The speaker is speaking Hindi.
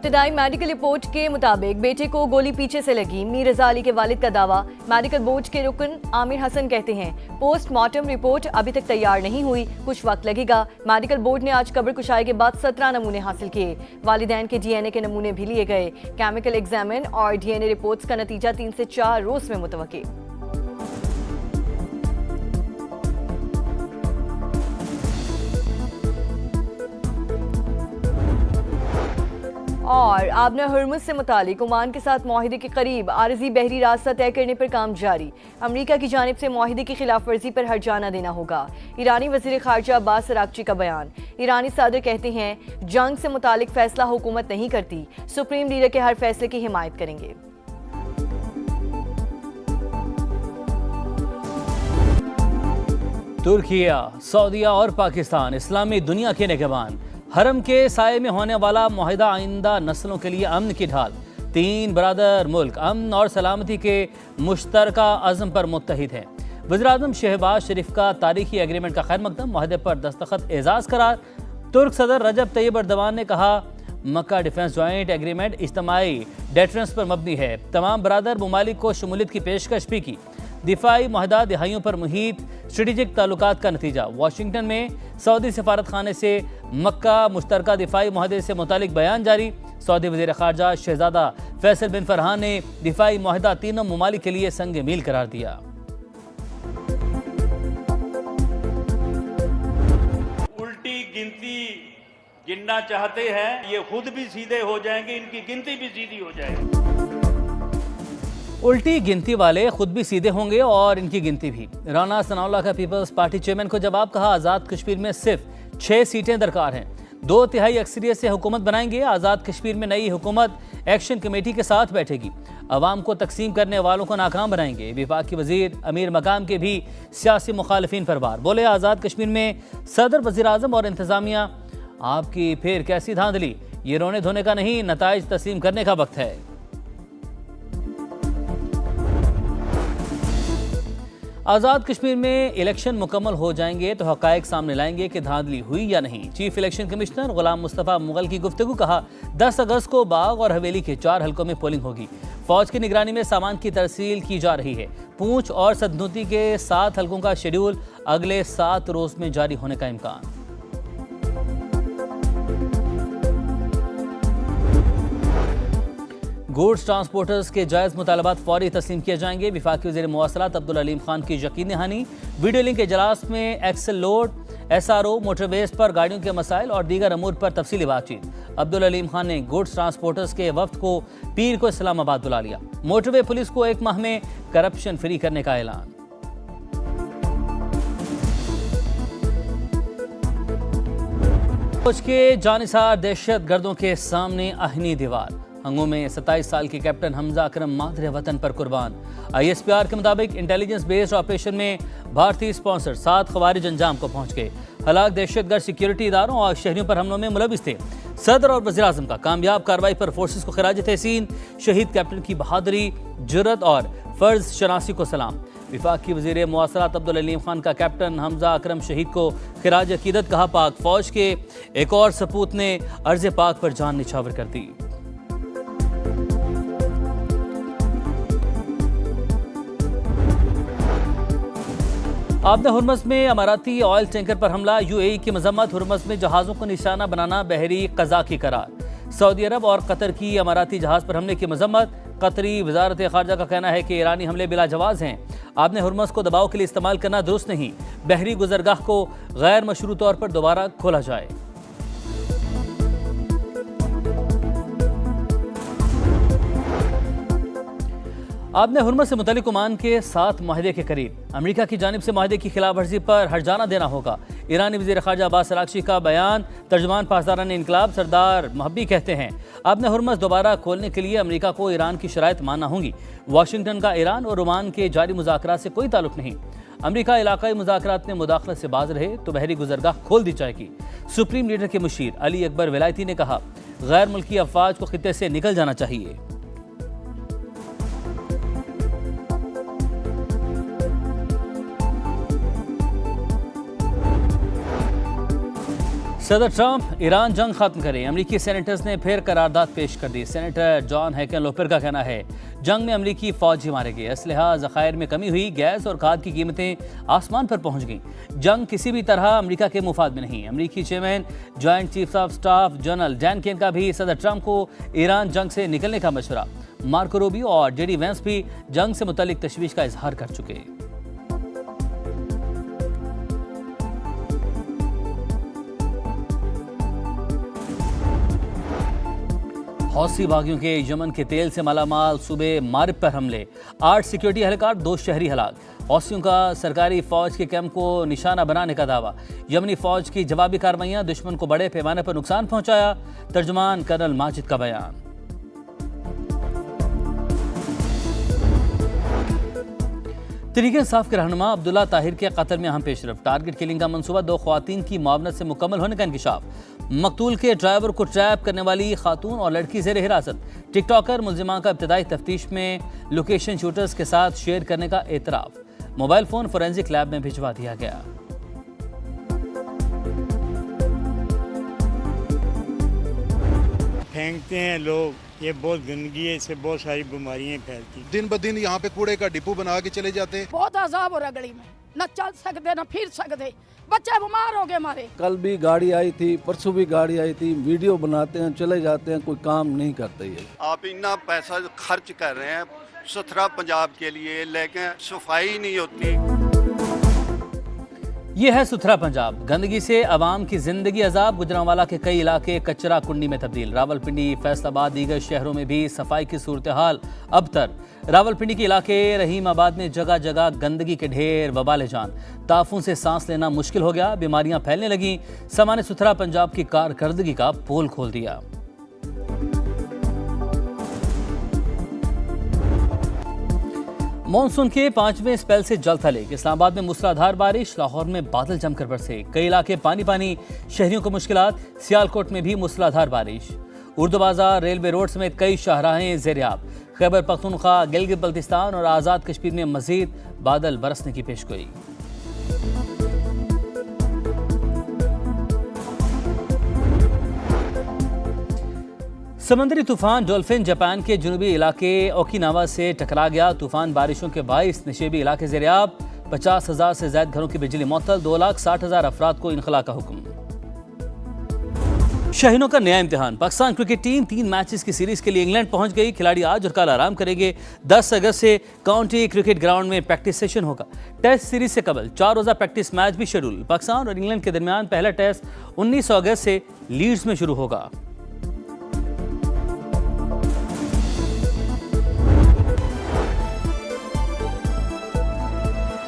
इब्तदाई मेडिकल रिपोर्ट के मुताबिक बेटे को गोली पीछे से लगी। मीर रजा अली के वालिद का दावा। मेडिकल बोर्ड के रुकन आमिर हसन कहते हैं पोस्टमार्टम रिपोर्ट अभी तक तैयार नहीं हुई, कुछ वक्त लगेगा। मेडिकल बोर्ड ने आज कब्र कुशाई के बाद 17 नमूने हासिल किए। वालिदैन के डीएनए के नमूने भी लिए गए। केमिकल एग्जामिन और डीएनए रिपोर्ट्स का नतीजा 3 से 4 रोज में मुतवक्की। और आबना हुर्मुज से मुतालिक ओमान के साथ मुआहिदे के करीब आरजी बहरी रास्ता तय करने पर काम जारी। अमरीका की जानिब से मुआहिदे की खिलाफ वर्जी पर हर्जाना देना होगा। ईरानी वज़ीर ख़ारजा अब्बास अरागची का बयान। ईरानी सदर कहते हैं जंग से मुतालिक फैसला हुकूमत नहीं करती, सुप्रीम लीडर के हर फैसले की हिमायत करेंगे। तुर्किया, सऊदीया और पाकिस्तान इस्लामी दुनिया के निगहबान। हरम के साये में होने वाला मुआहिदा आइंदा नस्लों के लिए अमन की ढाल। 3 बरादर मुल्क अमन और सलामती के मुश्तरका अज़म पर मुत्तहिद हैं। वज़ीर-ए-आज़म शहबाज शरीफ का तारीखी एग्रीमेंट का खैर मकदम, मुआहदे पर दस्तखत एजाज़ करार। तुर्क सदर रजब तैयब एर्दोगान ने कहा मक्का डिफेंस जॉइंट एग्रीमेंट इज्तमाई डेटरेंस पर मबनी है। तमाम बरादर ममालिक को शमूलियत की पेशकश भी की। दिफाई मुआहदा दिहाइयों पर मुहित स्ट्रेटेजिक ताल्लुकात का नतीजा। वाशिंगटन में सऊदी सफारत खाने से मक्का मुश्तरका दिफाई मुआहदे से मुतालिक बयान जारी। सऊदी वज़ीर ख़ारजा शहजादा फैसल बिन फरहान ने दिफाई मुआहदा तीनों ममालिक के लिए संग मील करार दिया। उल्टी गिनती गिनना चाहते हैं, ये खुद भी सीधे हो जाएंगे, इनकी गिनती भी सीधी हो जाएगी। उल्टी गिनती वाले खुद भी सीधे होंगे और इनकी गिनती भी। राना सनाउल्लाह का पीपल्स पार्टी चेयरमैन को जवाब, कहा आज़ाद कश्मीर में सिर्फ 6 सीटें दरकार हैं, 2/3 अक्सरियत से हुकूमत बनाएंगे। आज़ाद कश्मीर में नई हुकूमत एक्शन कमेटी के साथ बैठेगी। अवाम को तकसीम करने वालों को नाकाम बनाएंगे। विफाक के वजीर अमीर मकाम के भी सियासी मुखालिफिन पर वार। बोले आज़ाद कश्मीर में सदर, वज़ीर आज़म और इंतज़ामिया आपकी फिर कैसी धांधली, ये रोने धोने का नहीं, नताइज तस्लीम करने का वक्त है। आज़ाद कश्मीर में इलेक्शन मुकम्मल हो जाएंगे तो हक़ाइक़ सामने लाएंगे कि धांधली हुई या नहीं। चीफ इलेक्शन कमिश्नर गुलाम मुस्तफ़ा मुगल की गुफ्तगू, कहा 10 अगस्त को बाग और हवेली के 4 हलकों में पोलिंग होगी। फौज की निगरानी में सामान की तरसील की जा रही है। पूंछ और सदनूती के 7 हलकों का शेड्यूल अगले 7 रोज में जारी होने का इम्कान। गुड्स ट्रांसपोर्टर्स के जायज़ मुतालबात फौरी तस्लीम किए जाएंगे। विफाकी वज़ीर मवासलात अब्दुल अलीम खान की यकीन दहानी। वीडियो लिंक इजलास में एक्सल लोड, SRO, मोटरवेज पर गाड़ियों के मसाइल और दीगर अमूर पर तफसीली बातचीत। अब्दुल अलीम खान ने गुड्स ट्रांसपोर्टर्स के वफ्द को पीर को इस्लामाबाद बुला लिया। मोटरवे पुलिस को 1 माह में करप्शन फ्री करने का ऐलान। फौज के जानिसार दहशत गर्दों के सामने आहनी दीवार। हंगू में 27 साल के कैप्टन हमजा अकरम मादरे वतन पर कुर्बान। ISPR के मुताबिक इंटेलिजेंस बेस्ड ऑपरेशन में भारतीय स्पॉन्सर 7 खवारिज अंजाम को पहुंच गए। हलाक दहशतगर्द सिक्योरिटी इदारों और शहरियों पर हमलों में मुलविस थे। सदर और वज़ीर आज़म का कामयाब कार्रवाई पर फोर्सेस को खिराज तहसीन। शहीद कैप्टन की बहादुरी, जुर्रत और फ़र्ज शनासी को सलाम। विफाक की वज़ीर मवासलात अब्दुल अलीम खान का कैप्टन हमजा अकरम शहीद को खिराज अकीदत, कहा पाक फौज के एक और सपूत ने अर्ज़ पाक पर जान निछावर कर दी। आबना हुर्मुज़ में अमाराती ऑयल टैंकर पर हमला। UAE की मजम्मत। हुर्मुज़ में जहाज़ों को निशाना बनाना बहरी क़ज़ा की करार। सऊदी अरब और कतर की अमाराती जहाज़ पर हमले की मजम्मत। कतरी वज़ारत ख़ारजा का कहना है कि ईरानी हमले बिला जवाज़ हैं। आबना हुर्मुज़ को दबाव के लिए इस्तेमाल करना दुरुस्त नहीं। बहरी गुज़रगाह को गैर मशरू तौर पर दोबारा खोला जाए। आबना हुर्मुज़ से मुतल्लिक़ ओमान के साथ मुआहदे के करीब। अमेरिका की जानिब से मुआहदे की खिलाफ वर्जी पर हर्जाना देना होगा। ईरानी वज़ीर ख़ारजा अब्बास अरागची का बयान। तर्जुमान पासदारान इनकलाब सरदार महबी कहते हैं आबना हुर्मुज़ दोबारा खोलने के लिए अमेरिका को ईरान की शराइत मानना होंगी। वाशिंगटन का ईरान और ओमान के जारी मुज़ाकरात से कोई ताल्लुक नहीं। अमेरिका इलाकाई मुज़ाकरात में मुदाखलत से बाज रहे तो बहरी गुज़रगाह खोल दी जाएगी। सुप्रीम लीडर के मुशीर अली अकबर विलायती ने कहा गैर मुल्की अफवाज को खित्ते से निकल जाना चाहिए। सदर ट्रंप ईरान जंग खत्म करें, अमरीकी सेनेटर्स ने फिर करारदाद पेश कर दी। सेनेटर जॉन हैकेनलोपर का कहना है जंग में अमरीकी फौजी मारे गए, असलहा ज़खायर में कमी हुई, गैस और खाद की कीमतें आसमान पर पहुंच गईं। जंग किसी भी तरह अमरीका के मुफाद में नहीं। अमरीकी chairman joint chief of staff general Dan Caine का भी सदर ट्रंप को ईरान जंग से निकलने का मशवरा। मार्को रूबियो और जेडी वेंस भी जंग से मुतल्लिक तशवीश का इजहार कर चुके। हौसी बागियों के यमन के तेल से मालामाल सूबे मारिब पर हमले, 8 सिक्योरिटी एहलकार, 2 शहरी हलाक। हौसियों का सरकारी फौज के कैंप को निशाना बनाने का दावा। यमनी फौज की जवाबी कार्रवाइयां दुश्मन को बड़े पैमाने पर नुकसान पहुंचाया। तर्जुमान कर्नल माजिद का बयान। तहरीक इंसाफ के रहनुमा अब्दुल्ला ताहिर के कत्ल में अहम पेशरफ। टारगेट किलिंग का मंसूबा 2 ख्वातीन की मुआवनत से मुकम्मल होने का इंकशाफ। मकतूल के ड्राइवर को ट्रैप करने वाली खातून और लड़की ज़ेर हिरासत। टिकटॉकर मुलजिमान का इब्तदाई तफ्तीश में लोकेशन शूटर्स के साथ शेयर करने का एतराफ़। मोबाइल फ़ोन फोरेंसिक लैब में भिजवा दिया गया। फेंकते हैं लोग, ये बहुत गंदगी है, इससे बहुत सारी बीमारियां फैलती। दिन ब दिन यहाँ पे कूड़े का डिपो बना के चले जाते हैं। बहुत अजाब हो रहा गली में, न चल सकते न फिर सकते, बच्चे बीमार हो गए हमारे। कल भी गाड़ी आई थी, परसों भी गाड़ी आई थी, वीडियो बनाते हैं चले जाते हैं, कोई काम नहीं करते ये। आप इतना पैसा खर्च कर रहे हैं सुथरा पंजाब के लिए, लेकिन सफाई नहीं होती। ये है सुथरा पंजाब। गंदगी से आवाम की जिंदगी अजाब। गुजरांवाला के कई इलाके कचरा कुंडी में तब्दील। रावलपिंडी, फैसलाबाद, दीगर शहरों में भी सफाई की सूरत हाल अबतर। रावलपिंडी के इलाके रहीमाबाद में जगह जगह गंदगी के ढेर, वबाल जान। ताफून से सांस लेना मुश्किल हो गया, बीमारियां फैलने लगी। समा ने सुथरा पंजाब की कारकर्दगी का पोल खोल दिया। मॉनसून के 5वें स्पेल से जल थले। इस्लामाबाद में मूसलाधार बारिश, लाहौर में बादल जमकर बरसे। कई इलाके पानी पानी, शहरियों को मुश्किलात। सियालकोट में भी मूसलाधार बारिश। उर्दू बाजार, रेलवे रोड समेत कई शाहराहें ज़ेरियाब। खैबर पख्तूनख्वा, गिलगित बल्तिस्तान और आज़ाद कश्मीर में मजीद बादल बरसने की पेशगोई। समंदरी तूफान डॉल्फिन जापान के जनूबी इलाके ओकिनावा से टकरा गया। तूफान बारिशों के बाइस नशेबी इलाके ज़ेरियाब। 50,000 से ज्यादा घरों की बिजली मुअत्तल। 2,60,000 अफराद को इनखला का हुक्म। शाहीनों का नया इम्तिहान। पाकिस्तान क्रिकेट टीम 3 मैचेस की सीरीज के लिए इंग्लैंड पहुंच गई। खिलाड़ी आज और कल आराम करेंगे। 10 अगस्त से काउंटी क्रिकेट ग्राउंड में प्रैक्टिस सेशन होगा। टेस्ट सीरीज से कबल 4 रोजा प्रैक्टिस मैच भी शेड्यूल। पाकिस्तान और इंग्लैंड के दरमियान पहला टेस्ट 19 अगस्त से लीड्स में शुरू होगा।